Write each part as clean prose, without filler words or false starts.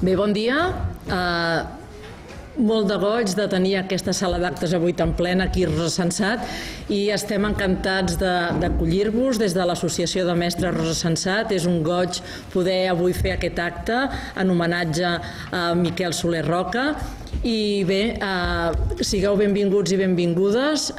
Bé, bon dia. Molt de goig de tenir aquesta sala d'actes avui tan plena aquí a Rosa Sensat i estem encantats d'acollir-vos des de l'Associació de Mestres Rosa Sensat. És un goig poder avui fer aquest acte en homenatge a Miquel Soler Roca. I bé, sigueu benvinguts i benvingudes.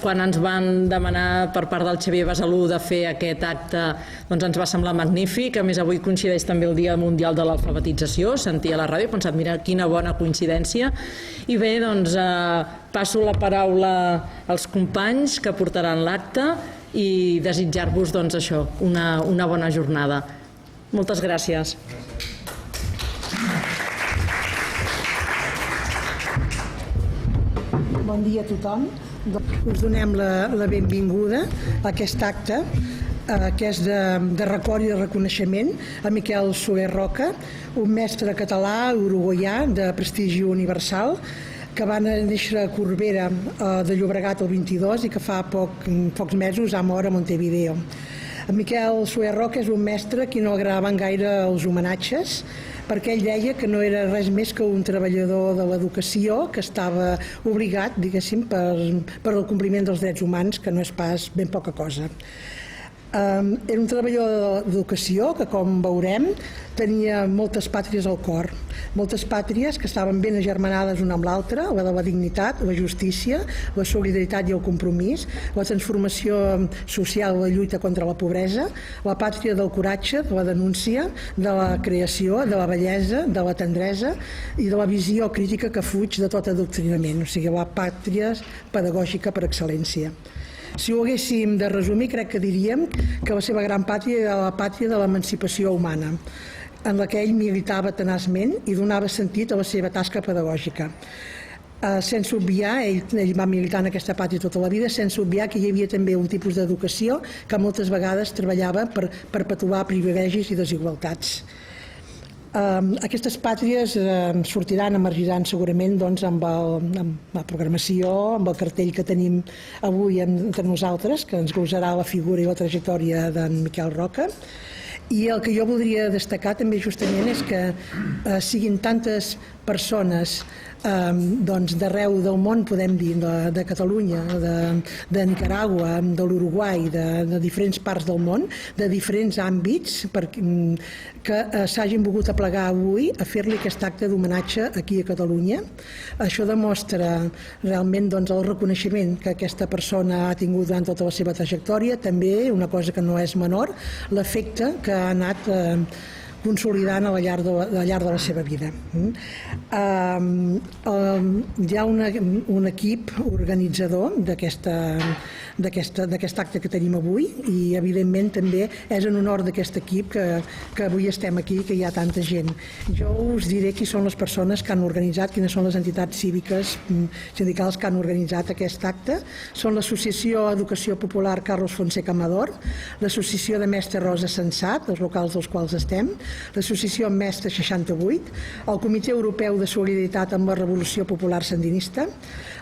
Quan ens van demanar per part del Xavier Besalú de fer aquest acte, doncs ens va semblar magnífic. A més, avui coincideix també el Dia Mundial de l'Alfabetització. Sentia a la ràdio i he pensat, mira, quina bona coincidència. I bé, doncs passo la paraula als companys que portaran l'acte i desitjar-vos, doncs, això, una bona jornada. Moltes gràcies. Bon dia a tothom. Us donem la benvinguda a aquest acte que és de record i de reconeixement a Miquel Soler Roca, un mestre català uruguaià de prestigi universal que va néixer a Corbera de Llobregat el 22 i que fa pocs mesos ha mort a Montevideo. Miquel Soler Roca és un mestre a qui no agradaven gaire els homenatges, perquè ell deia que no era res més que un treballador de l'educació que estava obligat, diguéssim, per el compliment dels drets humans, que no és pas ben poca cosa. Era un treballador d'educació que, com veurem, tenia moltes pàtries al cor, moltes pàtries que estaven ben agermanades una amb l'altra, la de la dignitat, la justícia, la solidaritat i el compromís, la transformació social, la lluita contra la pobresa, la pàtria del coratge, de la denúncia, de la creació, de la bellesa, de la tendresa i de la visió crítica que fuig de tot adoctrinament, o sigui, la pàtria pedagògica per excel·lència. Si ho haguéssim de resumir, crec que diríem que la seva gran pàtria era la pàtria de l'emancipació humana, en la que ell militava tenaçment i donava sentit a la seva tasca pedagògica. Sense obviar, ell va militar en aquesta pàtria tota la vida, sense obviar que hi havia també un tipus d'educació que moltes vegades treballava per perpetuar privilegis i desigualtats. Aquestes pàtries emergiran segurament amb la programació, amb el cartell que tenim avui entre nosaltres, que ens glosarà la figura i la trajectòria d'en Miquel Roca. I el que jo voldria destacar també justament és que siguin tantes persones d'arreu del món, podem dir, de Catalunya, de Nicaragua, de l'Uruguai, de diferents parts del món, de diferents àmbits, que s'hagin volgut aplegar avui a fer-li aquest acte d'homenatge aquí a Catalunya. Això demostra realment el reconeixement que aquesta persona ha tingut durant tota la seva trajectòria, també una cosa que no és menor, l'efecte que ha anat consolidant al llarg de la seva vida. Hi ha un equip organitzador d'aquest acte que tenim avui i evidentment també és en honor d'aquest equip que avui estem aquí, que hi ha tanta gent. Jo us diré qui són les persones que han organitzat, quines són les entitats cíviques, sindicals que han organitzat aquest acte. Són l'Associació Educació Popular Carlos Fonseca Amador, l'Associació de Mestres Rosa Sensat, els locals dels quals estem, l'Associació Mestre 68, el Comitè Europeu de Solidaritat amb la Revolució Popular Sandinista,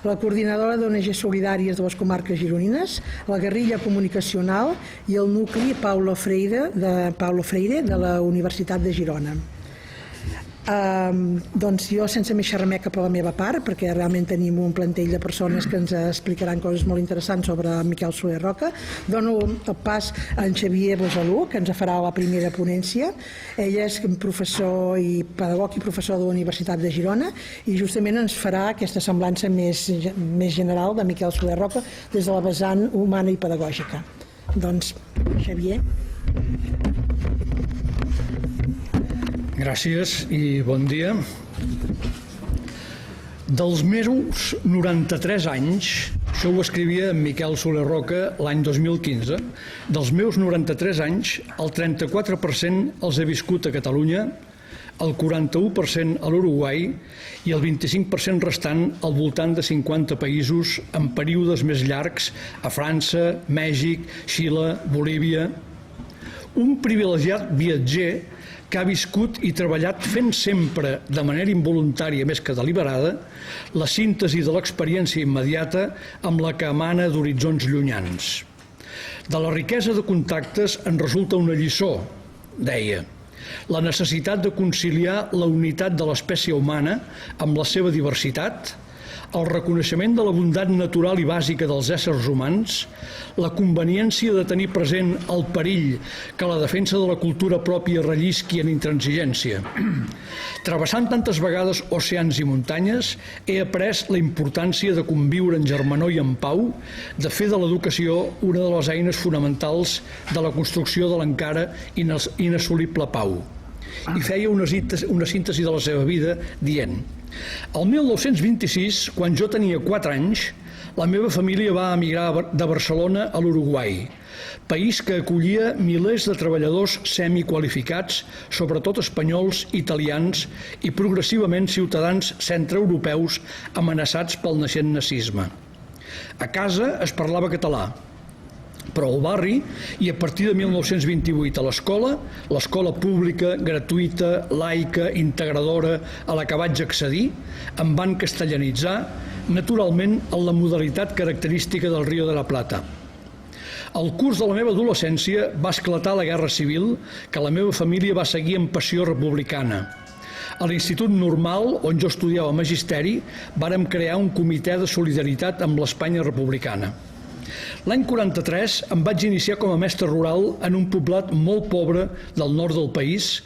la Coordinadora d'ONG Solidàries de les Comarques Gironines, la Guerrilla Comunicacional i el nucli Paulo Freire de la Universitat de Girona. Doncs jo, sense més xerrameca per la meva part, perquè realment tenim un plantell de persones que ens explicaran coses molt interessants sobre Miquel Soler Roca, dono el pas a en Xavier Besalú, que ens farà la primera ponència. Ell és professor i pedagog i professor de la Universitat de Girona i justament ens farà aquesta semblança més general de Miquel Soler Roca des de la vessant humana i pedagògica. Doncs, Xavier. Gràcies i bon dia. Dels meus 93 anys, això ho escrivia en Miquel Soler Roca l'any 2015, dels meus 93 anys, el 34% els he viscut a Catalunya, el 41% a l'Uruguai i el 25% restant al voltant de 50 països en períodes més llargs a França, Mèxic, Xile, Bolívia. Un privilegiat viatger que ha viscut i treballat fent sempre, de manera involuntària més que deliberada, la síntesi de l'experiència immediata amb la que emana d'horitzons llunyans. De la riquesa de contactes en resulta una lliçó, deia, la necessitat de conciliar la unitat de l'espècie humana amb la seva diversitat, el reconeixement de la bondat natural i bàsica dels éssers humans, la conveniència de tenir present el perill que la defensa de la cultura pròpia rellisqui en intransigència. Travessant tantes vegades oceans i muntanyes, he après la importància de conviure en germanor i en pau, de fer de l'educació una de les eines fonamentals de la construcció de l'encara inassolible pau. I feia una síntesi de la seva vida dient: el 1926, quan jo tenia 4 anys, la meva família va emigrar de Barcelona a l'Uruguai, país que acollia milers de treballadors semiqualificats, sobretot espanyols, italians i progressivament ciutadans centreeuropeus amenaçats pel naixent nazisme. A casa es parlava català, però al barri i a partir de 1928 a l'escola pública, gratuïta, laica, integradora, a la que vaig accedir, em van castellanitzar, naturalment en la modalitat característica del Río de la Plata. Al curs de la meva adolescència va esclatar la Guerra Civil, que la meva família va seguir amb passió republicana. A l'Institut Normal, on jo estudiava magisteri, vàrem crear un comitè de solidaritat amb l'Espanya republicana. L'any 43 em vaig iniciar com a mestre rural en un poblat molt pobre del nord del país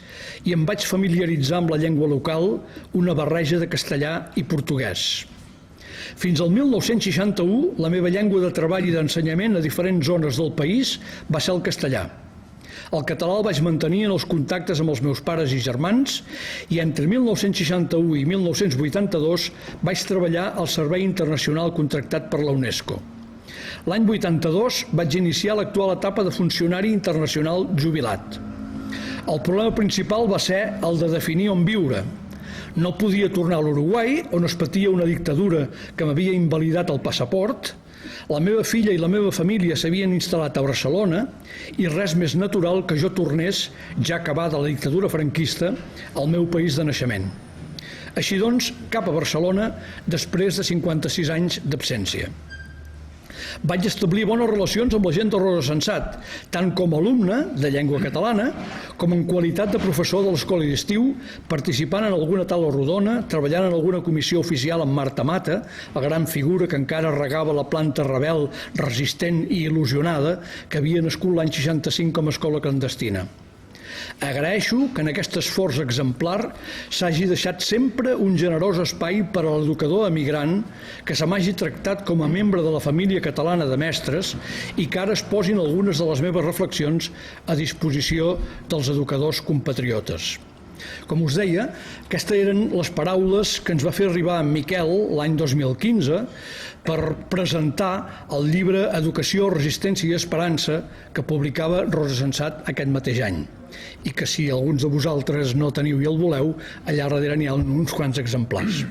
i em vaig familiaritzar amb la llengua local, una barreja de castellà i portuguès. Fins al 1961, la meva llengua de treball i d'ensenyament a diferents zones del país va ser el castellà. El català el vaig mantenir en els contactes amb els meus pares i germans i entre 1961 i 1982 vaig treballar al Servei Internacional contractat per la UNESCO. L'any 82 vaig iniciar l'actual etapa de funcionari internacional jubilat. El problema principal va ser el de definir on viure. No podia tornar a l'Uruguai, on es patia una dictadura que m'havia invalidat el passaport. La meva filla i la meva família s'havien instal·lat a Barcelona i res més natural que jo tornés, ja acabada la dictadura franquista, al meu país de naixement. Així doncs, cap a Barcelona després de 56 anys d'absència. Vaig establir bones relacions amb la gent de Rosa Sensat, tant com a alumne de llengua catalana, com en qualitat de professor de l'escola d'estiu, participant en alguna taula rodona, treballant en alguna comissió oficial amb Marta Mata, la gran figura que encara regava la planta rebel, resistent i il·lusionada, que havia nascut l'any 65 com a escola clandestina. Agraeixo que en aquest esforç exemplar s'hagi deixat sempre un generós espai per a l'educador emigrant que se m'hagi tractat com a membre de la família catalana de mestres i que ara es posin algunes de les meves reflexions a disposició dels educadors compatriotes. Com us deia, aquestes eren les paraules que ens va fer arribar en Miquel l'any 2015 per presentar el llibre Educació, Resistència i Esperança que publicava Rosa Sensat aquest mateix any i que si alguns de vosaltres no teniu i el voleu, allà darrere n'hi ha uns quants exemplars.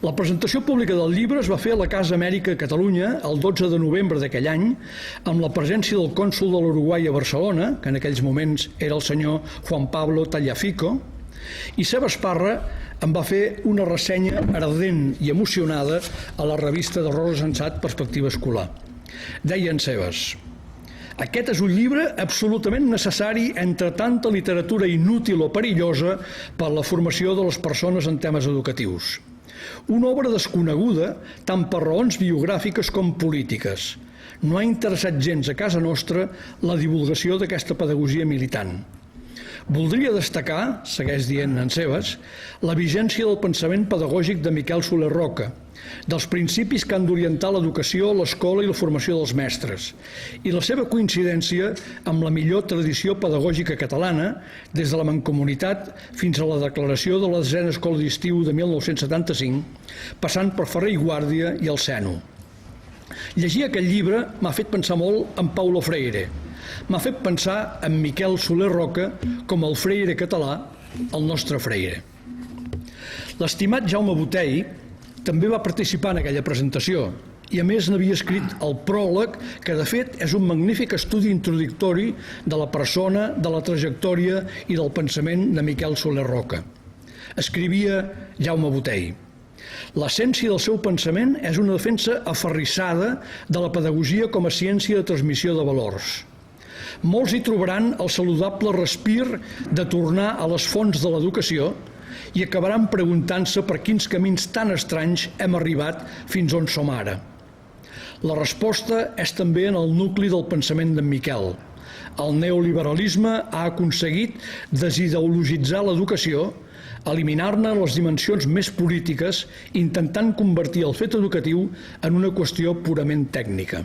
La presentació pública del llibre es va fer a la Casa Amèrica a Catalunya el 12 de novembre d'aquell any amb la presència del cònsol de l'Uruguai a Barcelona, que en aquells moments era el senyor Juan Pablo Tagliafico, i Seba Esparra em va fer una ressenya ardent i emocionada a la revista de Rosa Sensat Perspectiva Escolar. Deia en Sebas: aquest és un llibre absolutament necessari entre tanta literatura inútil o perillosa per a la formació de les persones en temes educatius. Una obra desconeguda tant per raons biogràfiques com polítiques. No ha interessat gens a casa nostra la divulgació d'aquesta pedagogia militant. Voldria destacar, segueix dient en Sebas, la vigència del pensament pedagògic de Miquel Soler Roca, dels principis que han d'orientar l'educació, l'escola i la formació dels mestres, i la seva coincidència amb la millor tradició pedagògica catalana, des de la Mancomunitat fins a la declaració de la 10a Escola d'Estiu de 1975, passant per Ferrer i Guàrdia i el Seno. Llegir aquest llibre m'ha fet pensar molt en Paulo Freire, m'ha fet pensar en Miquel Soler Roca com el Freire català, el nostre Freire. L'estimat Jaume Botey també va participar en aquella presentació i a més n'havia escrit el pròleg, que de fet és un magnífic estudi introductori de la persona, de la trajectòria i del pensament de Miquel Soler Roca. Escrivia Jaume Botey: l'essència del seu pensament és una defensa aferrissada de la pedagogia com a ciència de transmissió de valors. Molts hi trobaran el saludable respir de tornar a les fonts de l'educació i acabaran preguntant-se per quins camins tan estranys hem arribat fins on som ara. La resposta és també en el nucli del pensament d'en Miquel. El neoliberalisme ha aconseguit desideologitzar l'educació, eliminar-ne les dimensions més polítiques, intentant convertir el fet educatiu en una qüestió purament tècnica.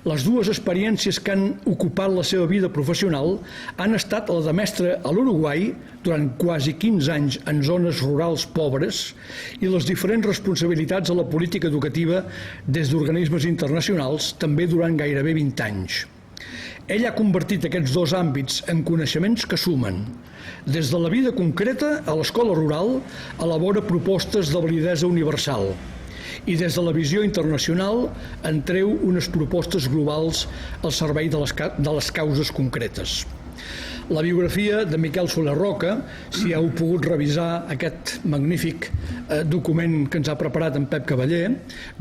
Les dues experiències que han ocupat la seva vida professional han estat la de mestre a l'Uruguai, durant quasi 15 anys en zones rurals pobres, i les diferents responsabilitats a la política educativa des d'organismes internacionals, també durant gairebé 20 anys. Ell ha convertit aquests dos àmbits en coneixements que sumen. Des de la vida concreta a l'escola rural elabora propostes de validesa universal i des de la visió internacional en treu unes propostes globals al servei de les causes concretes. La biografia de Miquel Soler Roca, si heu pogut revisar aquest magnífic document que ens ha preparat en Pep Cavaller,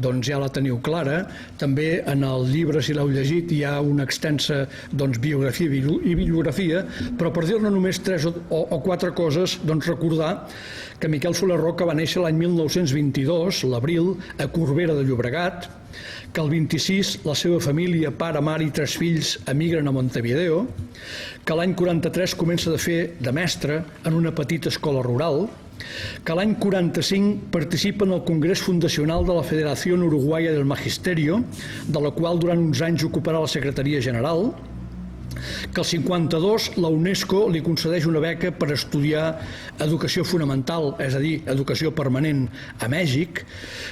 doncs ja la teniu clara. També en el llibre, si l'heu llegit, hi ha una extensa biografia i bibliografia, però per dir-ne només 3 o 4 coses, recordar que Miquel Soler Roca va néixer l'any 1922, l'abril, a Corbera de Llobregat, que el 26 la seva família, pare, mare i 3 fills emigren a Montevideo, que l'any 43 comença a fer de mestre en una petita escola rural, que l'any 45 participa en el Congrés Fundacional de la Federació Uruguaya del Magisterio, de la qual durant uns anys ocuparà la secretaria general, que el 52 la UNESCO li concedeix una beca per estudiar educació fonamental, és a dir, educació permanent a Mèxic,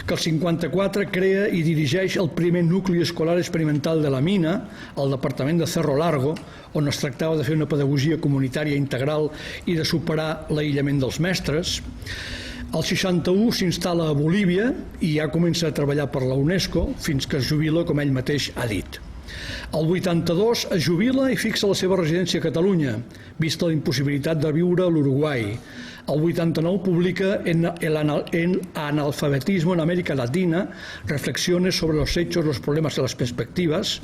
que el 54 crea i dirigeix el primer nucli escolar experimental de la Mina, al departament de Cerro Largo, on es tractava de fer una pedagogia comunitària integral i de superar l'aïllament dels mestres. El 61 s'instal·la a Bolívia i ja comença a treballar per la UNESCO fins que es jubila, com ell mateix ha dit. El 82 es jubila i fixa la seva residència a Catalunya, vista la impossibilitat de viure a l'Uruguai. El 89 publica El analfabetismo en América Latina, reflexiones sobre los hechos, los problemas y las perspectivas.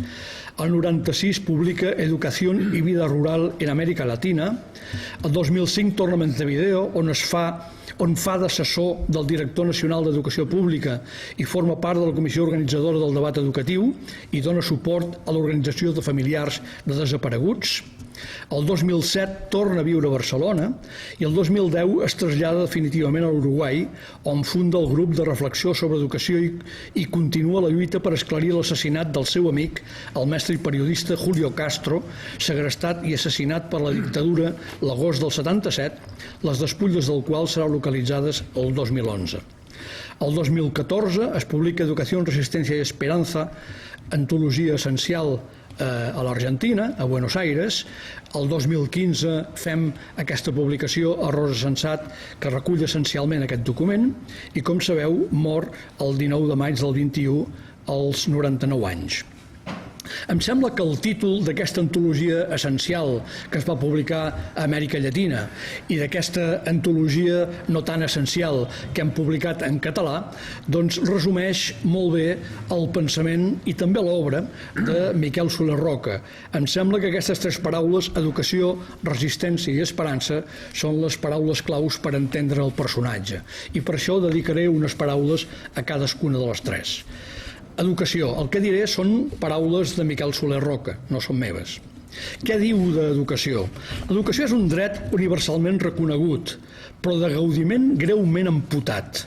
El 96 publica Educación y vida rural en América Latina. El 2005 torna a Montevideo, on fa d'assessor del director nacional d'Educació Pública i forma part de la comissió organitzadora del debat educatiu i dona suport a l'organització de familiars de desapareguts. El 2007 torna a viure a Barcelona i el 2010 es trasllada definitivament a l'Uruguai, on funda el grup de reflexió sobre educació i continua la lluita per esclarir l'assassinat del seu amic, el mestre i periodista Julio Castro, segrestat i assassinat per la dictadura l'agost del 77, les despulles del qual seran localitzades el 2011. El 2014 es publica Educació, Resistència i Esperanza, antologia essencial a l'Argentina, a Buenos Aires. El 2015 fem aquesta publicació a Rosa Sensat, que recull essencialment aquest document i, com sabeu, mor el 19 de maig del 21 als 99 anys. Em sembla que el títol d'aquesta antologia essencial que es va publicar a Amèrica Llatina i d'aquesta antologia no tan essencial que hem publicat en català, doncs resumeix molt bé el pensament i també l'obra de Miquel Soler Roca. Em sembla que aquestes 3 paraules, educació, resistència i esperança, són les paraules claus per entendre el personatge. I per això dedicaré unes paraules a cadascuna de les 3. Educació. El que diré són paraules de Miquel Soler Roca, no són meves. Què diu d'educació? L'educació és un dret universalment reconegut, però de gaudiment greument amputat.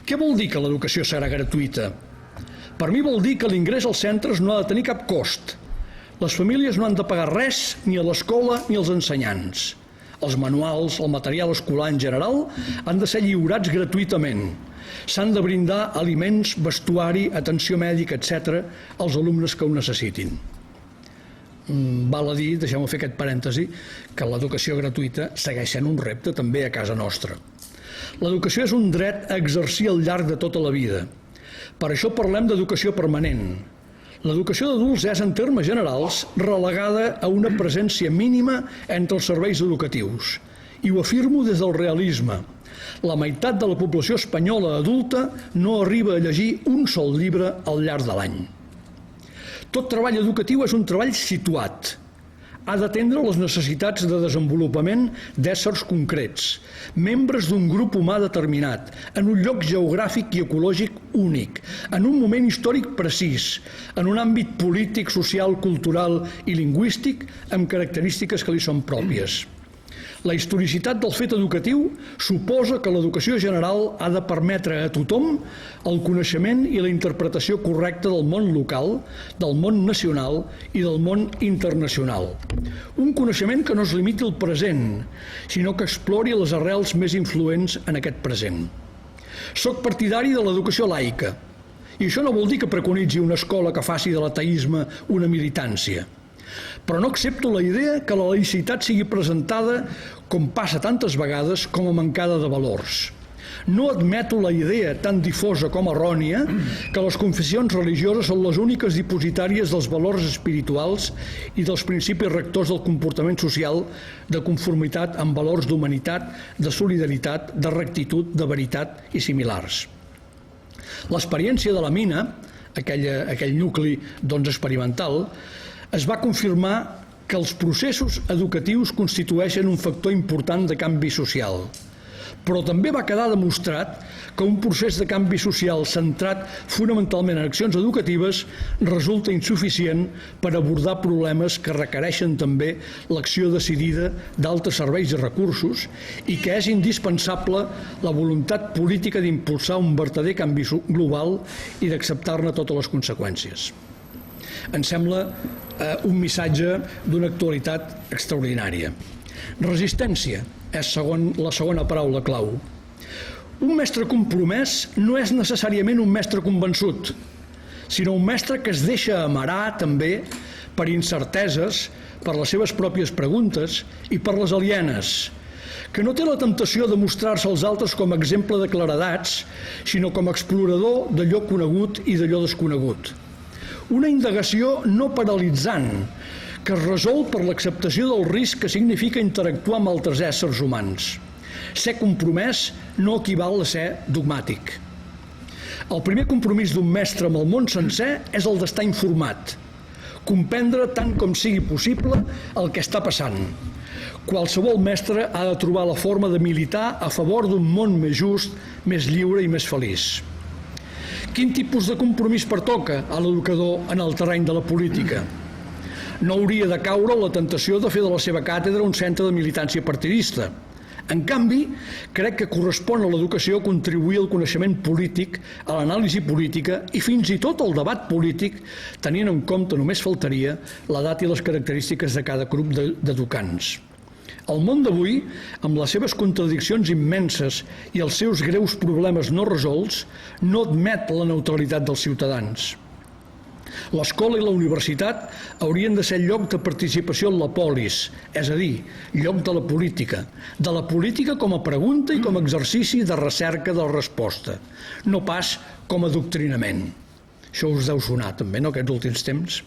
Què vol dir que l'educació serà gratuïta? Per mi vol dir que l'ingrés als centres no ha de tenir cap cost. Les famílies no han de pagar res ni a l'escola ni als ensenyants. Els manuals, el material escolar en general, han de ser lliurats gratuïtament. S'han de brindar aliments, vestuari, atenció mèdica, etc. als alumnes que ho necessitin. Val a dir, deixeu-me fer aquest parèntesi, que l'educació gratuïta segueix sent un repte també a casa nostra. L'educació és un dret a exercir al llarg de tota la vida. Per això parlem d'educació permanent. L'educació d'adults és, en termes generals, relegada a una presència mínima entre els serveis educatius. I ho afirmo des del realisme. La meitat de la població espanyola adulta no arriba a llegir un sol llibre al llarg de l'any. Tot treball educatiu és un treball situat, ha d'atendre les necessitats de desenvolupament d'éssers concrets, membres d'un grup humà determinat, en un lloc geogràfic i ecològic únic, en un moment històric precís, en un àmbit polític, social, cultural i lingüístic amb característiques que li són pròpies. La historicitat del fet educatiu suposa que l'educació general ha de permetre a tothom el coneixement i la interpretació correcta del món local, del món nacional i del món internacional. Un coneixement que no es limiti al present, sinó que explori les arrels més influents en aquest present. Soc partidari de l'educació laica, i això no vol dir que preconitzi una escola que faci de l'ateisme una militància. Però no accepto la idea que la laïcitat sigui presentada, com passa tantes vegades, com a mancada de valors. No admeto la idea tan difosa com errònia que les confessions religioses són les úniques dipositàries dels valors espirituals i dels principis rectors del comportament social de conformitat amb valors d'humanitat, de solidaritat, de rectitud, de veritat i similars. L'experiència de la mina, aquell nucli experimental, es va confirmar que els processos educatius constitueixen un factor important de canvi social. Però també va quedar demostrat que un procés de canvi social centrat fonamentalment en accions educatives resulta insuficient per abordar problemes que requereixen també l'acció decidida d'altres serveis i recursos i que és indispensable la voluntat política d'impulsar un verdader canvi global i d'acceptar-ne totes les conseqüències. Em sembla un missatge d'una actualitat extraordinària. Resistència és la segona paraula clau. Un mestre compromès no és necessàriament un mestre convençut, sinó un mestre que es deixa amarar també per incerteses, per les seves pròpies preguntes i per les alienes, que no té la temptació de mostrar-se als altres com a exemple de claredats, sinó com a explorador d'allò conegut i d'allò desconegut. Una indagació no paralitzant, que es resol per l'acceptació del risc que significa interactuar amb altres éssers humans. Ser compromès no equival a ser dogmàtic. El primer compromís d'un mestre amb el món sencer és el d'estar informat, comprendre tant com sigui possible el que està passant. Qualsevol mestre ha de trobar la forma de militar a favor d'un món més just, més lliure i més feliç. Quin tipus de compromís pertoca a l'educador en el terreny de la política? No hauria de caure la tentació de fer de la seva càtedra un centre de militància partidista. En canvi, crec que correspon a l'educació contribuir al coneixement polític, a l'anàlisi política i fins i tot al debat polític, tenint en compte, només faltaria, l'edat i les característiques de cada grup d'educants. El món d'avui, amb les seves contradiccions immenses i els seus greus problemes no resolts, no admet la neutralitat dels ciutadans. L'escola i la universitat haurien de ser lloc de participació en la polis, és a dir, lloc de la política com a pregunta i com a exercici de recerca de la resposta, no pas com a adoctrinament. Això us deu sonar també, no?, aquests últims temps.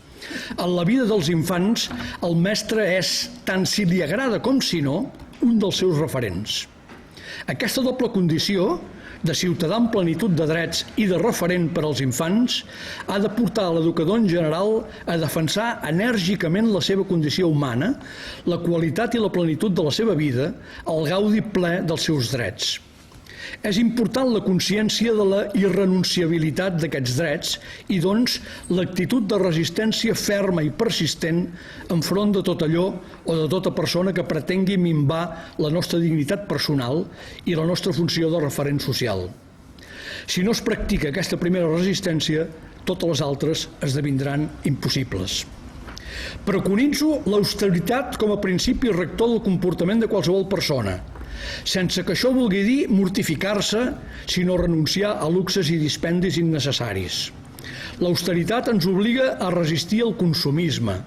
En la vida dels infants, el mestre és, tant si li agrada com si no, un dels seus referents. Aquesta doble condició, de ciutadà amb plenitud de drets i de referent per als infants, ha de portar a l'educador en general a defensar enèrgicament la seva condició humana, la qualitat i la plenitud de la seva vida, el gaudi ple dels seus drets. És important la consciència de la irrenunciabilitat d'aquests drets i, doncs, l'actitud de resistència ferma i persistent enfront de tot allò o de tota persona que pretengui minvar la nostra dignitat personal i la nostra funció de referent social. Si no es practica aquesta primera resistència, totes les altres esdevindran impossibles. Preconitzo l'austeritat com a principi rector del comportament de qualsevol persona, sense que això vulgui dir mortificar-se, sinó renunciar a luxes i dispendis innecessaris. L'austeritat ens obliga a resistir al consumisme,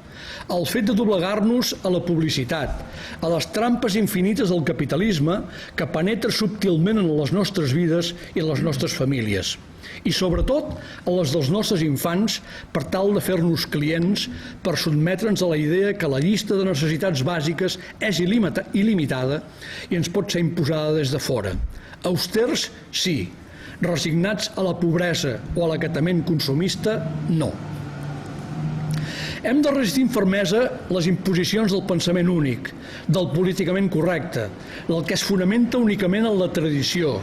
al fet de doblegar-nos a la publicitat, a les trampes infinites del capitalisme que penetra subtilment en les nostres vides i les nostres famílies, i sobretot a les dels nostres infants per tal de fer-nos clients, per sotmetre'ns a la idea que la llista de necessitats bàsiques és il·limitada i ens pot ser imposada des de fora. Austers, sí. Resignats a la pobresa o a l'acatament consumista, no. Hem de resistir amb fermesa les imposicions del pensament únic, del políticament correcte, del que es fonamenta únicament en la tradició,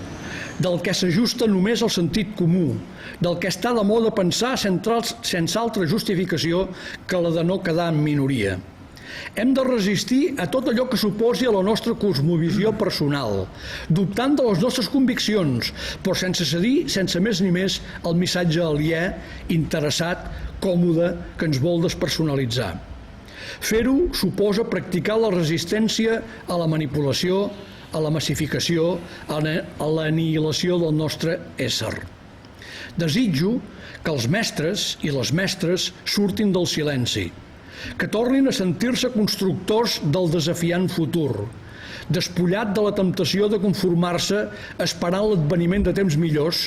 del que s'ajusta només al sentit comú, del que està de moda pensar sense altra justificació que la de no quedar en minoria. Hem de resistir a tot allò que s'oposi a la nostra cosmovisió personal, dubtant de les nostres conviccions, però sense cedir, sense més ni més, al missatge aliè, interessat, còmode, que ens vol despersonalitzar. Fer-ho suposa practicar la resistència a la manipulació, a la massificació, a l'anihilació del nostre ésser. Desitjo que els mestres i les mestres surtin del silenci, que tornin a sentir-se constructors del desafiant futur, despullat de la temptació de conformar-se esperant l'adveniment de temps millors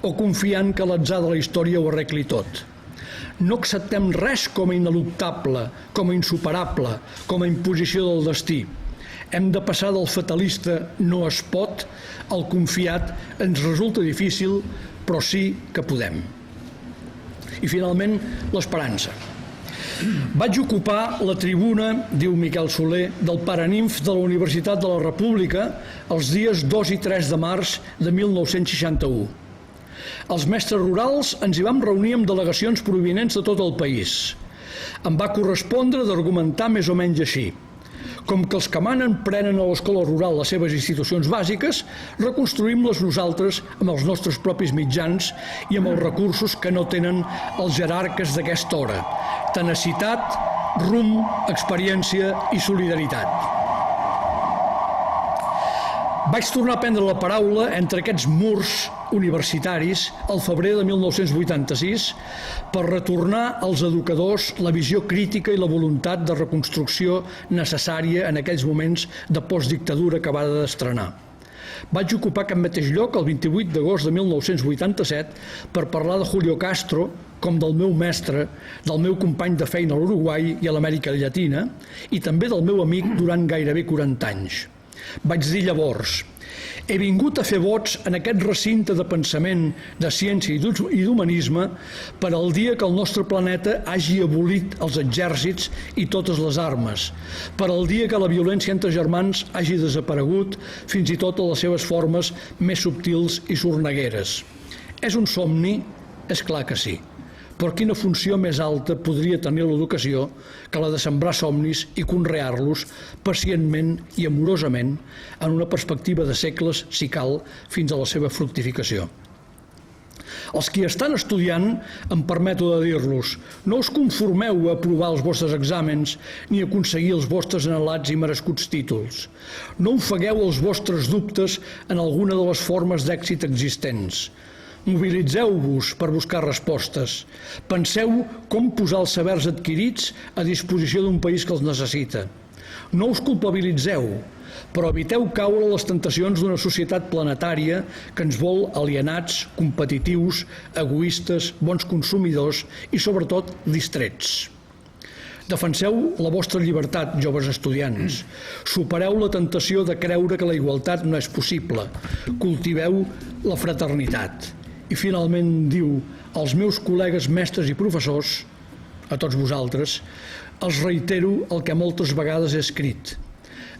o confiant que l'atzar de la història ho arregli tot. No acceptem res com a ineluctable, com a insuperable, com a imposició del destí. Hem de passar del fatalista no es pot al confiat ens resulta difícil, però sí que podem. I finalment, l'esperança. Vaig ocupar la tribuna, diu Miquel Soler, del Paraninf de la Universitat de la República els dies 2 i 3 de març de 1961. Els mestres rurals ens hi vam reunir amb delegacions provinents de tot el país. Em va correspondre d'argumentar més o menys així. Com que els que manen prenen a l'escola rural les seves institucions bàsiques, reconstruïm-les nosaltres amb els nostres propis mitjans i amb els recursos que no tenen els jerarques d'aquesta hora: tenacitat, rumb, experiència i solidaritat. Vaig tornar a prendre la paraula entre aquests murs universitaris al febrer de 1986 per retornar als educadors la visió crítica i la voluntat de reconstrucció necessària en aquells moments de postdictadura acabada d'estrenar. Vaig ocupar aquest mateix lloc el 28 d'agost de 1987 per parlar de Julio Castro com del meu mestre, del meu company de feina a l'Uruguai i a l'Amèrica Llatina i també del meu amic durant gairebé 40 anys. Vaig dir llavors: he vingut a fer vots en aquest recinte de pensament, de ciència i d'humanisme per al dia que el nostre planeta hagi abolit els exèrcits i totes les armes, per al dia que la violència entre germans hagi desaparegut fins i tot a les seves formes més subtils i sornegueres. És un somni? És clar que sí. Però quina funció més alta podria tenir l'educació que la de sembrar somnis i conrear-los pacientment i amorosament en una perspectiva de segles, si cal, fins a la seva fructificació. Els qui estan estudiant, em permeto de dir-los, no us conformeu a aprovar els vostres exàmens ni a aconseguir els vostres anhelats i merescuts títols. No ofegueu els vostres dubtes en alguna de les formes d'èxit existents. Mobilitzeu-vos per buscar respostes. Penseu com posar els sabers adquirits a disposició d'un país que els necessita. No us culpabilitzeu, però eviteu caure a les tentacions d'una societat planetària que ens vol alienats, competitius, egoistes, bons consumidors i, sobretot, distrets. Defenseu la vostra llibertat, joves estudiants. Supereu la tentació de creure que la igualtat no és possible. Cultiveu la fraternitat. I finalment diu: als meus col·legues mestres i professors, a tots vosaltres, els reitero el que moltes vegades he escrit.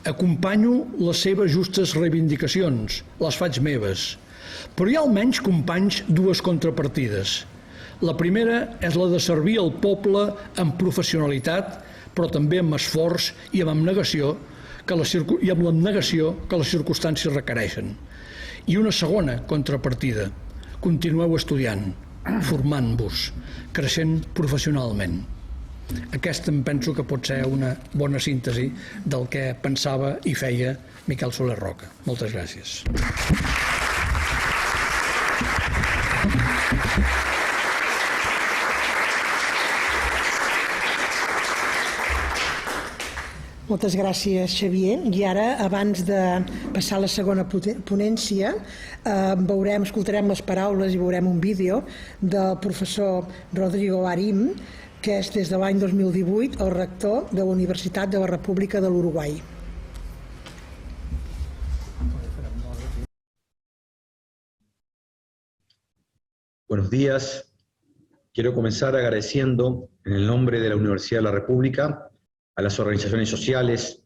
Acompanyo les seves justes reivindicacions, les faig meves. Però hi ha almenys, companys, dues contrapartides. La primera és la de servir al poble amb professionalitat, però també amb esforç i amb abnegació que les circumstàncies requereixen. I una segona contrapartida: continueu estudiant, formant-vos, creixent professionalment. Aquesta em penso que pot ser una bona síntesi del que pensava i feia Miquel Soler Roca. Moltes gràcies. Moltes gràcies, Xavier. I ara, abans de passar a la segona ponència, escoltarem les paraules i veurem un vídeo del professor Rodrigo Arim, que és des de l'any 2018 el rector de la Universitat de la República de l'Uruguai. Buenos días. quiero comenzar agradeciendo, en el nombre de la Universidad de la República, a las organizaciones sociales,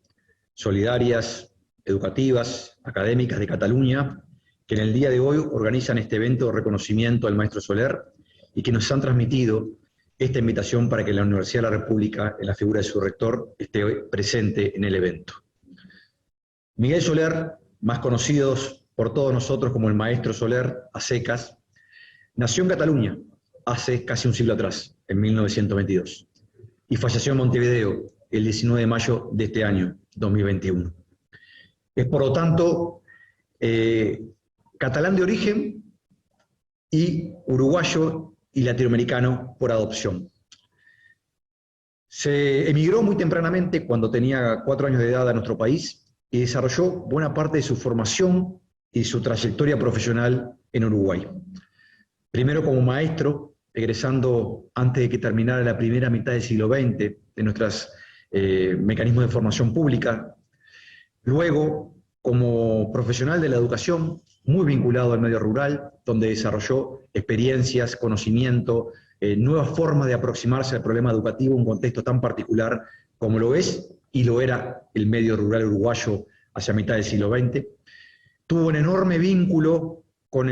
solidarias, educativas, académicas de Cataluña, que en el día de hoy organizan este evento de reconocimiento al maestro Soler y que nos han transmitido esta invitación para que la Universidad de la República, en la figura de su rector, esté presente en el evento. Miguel Soler, más conocido por todos nosotros como el maestro Soler, a secas, nació en Cataluña hace casi un siglo atrás, en 1922, y falleció en Montevideo el 19 de mayo de este año, 2021. Es por lo tanto catalán de origen y uruguayo y latinoamericano por adopción. Se emigró muy tempranamente, cuando tenía 4 años de edad, a nuestro país y desarrolló buena parte de su formación y su trayectoria profesional en Uruguay. Primero como maestro, egresando antes de que terminara la primera mitad del siglo XX de nuestros mecanismos de formación pública. Luego, como profesional de la educación, muy vinculado al medio rural, donde desarrolló experiencias, conocimiento, nuevas formas de aproximarse al problema educativo en un contexto tan particular como lo es y lo era el medio rural uruguayo hacia mitad del siglo XX. Tuvo un enorme vínculo con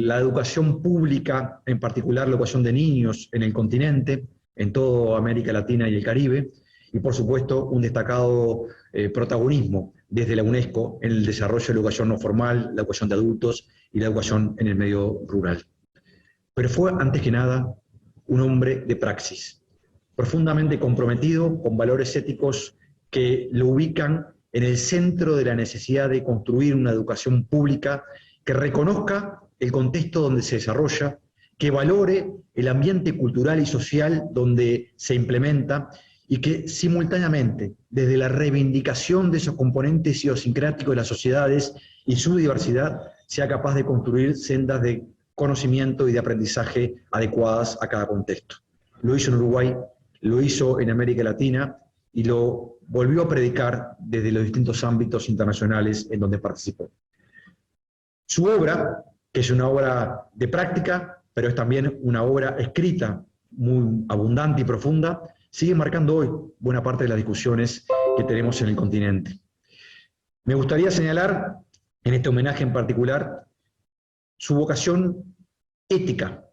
la educación pública, en particular la educación de niños en el continente, en toda América Latina y el Caribe, y por supuesto un destacado protagonismo desde la UNESCO en el desarrollo de la educación no formal, la educación de adultos y la educación en el medio rural. Pero fue, antes que nada, un hombre de praxis, profundamente comprometido con valores éticos que lo ubican en el centro de la necesidad de construir una educación pública que reconozca el contexto donde se desarrolla, que valore el ambiente cultural y social donde se implementa y que simultáneamente, desde la reivindicación de esos componentes idiosincráticos de las sociedades y su diversidad, sea capaz de construir sendas de conocimiento y de aprendizaje adecuadas a cada contexto. Lo hizo en Uruguay, lo hizo en América Latina y lo volvió a predicar desde los distintos ámbitos internacionales en donde participó. Su obra, que es una obra de práctica, pero es también una obra escrita muy abundante y profunda, sigue marcando hoy buena parte de las discusiones que tenemos en el continente. Me gustaría señalar, en este homenaje en particular, su vocación ética,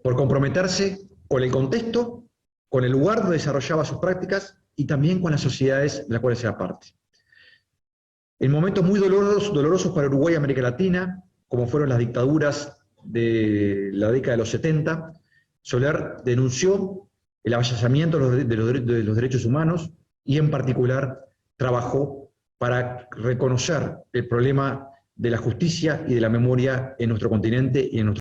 por comprometerse con el contexto, con el lugar donde desarrollaba sus prácticas y también con las sociedades de las cuales era parte. En momentos muy dolorosos para Uruguay y América Latina, como fueron las dictaduras de la década de los 70, Soler denunció el avasallamiento de los derechos humanos y en particular trabajó para reconocer el problema de la justicia y de la memoria en nuestro continente y en nuestro